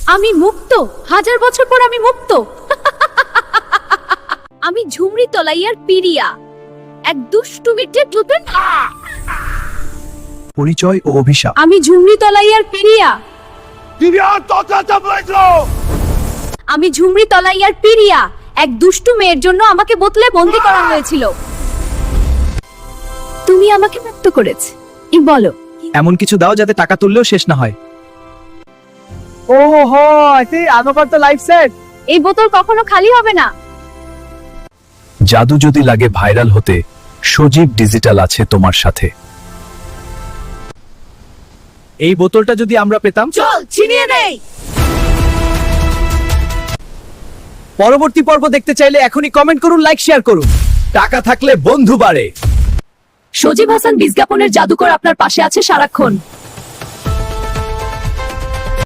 আমি মুক্ত, 1000 বছর পর আমি মুক্ত। আমি ঝুমরি তলাইয়ার পিরিয়া, এক দুষ্টু মিটে টুটেন। পরিচয় ও অভিশাপ। আমি ঝুমরি তলাইয়ার পিরিয়া, আমি ঝুমরি তলাইয়ার পিরিয়া, এক দুষ্টু মেয়ের জন্য আমাকে বোতলে বন্দি করা হয়েছিল। তুমি আমাকে মুক্ত করেছ, বলো। এমন কিছু দাও যাতে টাকা তুললেও শেষ না হয়। ওহো, আমার তো লাইফ সেট। এই বোতল কখনো খালি হবে না। জাদু যদি লাগে ভাইরাল হতে, সজীব ডিজিটাল আছে তোমার সাথে। এই বোতলটা যদি আমরা পেতাম। চল ছিনিয়ে নেই। পরবর্তী পর্ব দেখতে চাইলে এখনই কমেন্ট করুন, লাইক শেয়ার করুন। টাকা থাকলে বন্ধু বাড়ে। সজীব হাসান বিজ্ঞাপনের জাদুকর আপনার পাশে আছে সারাক্ষণ।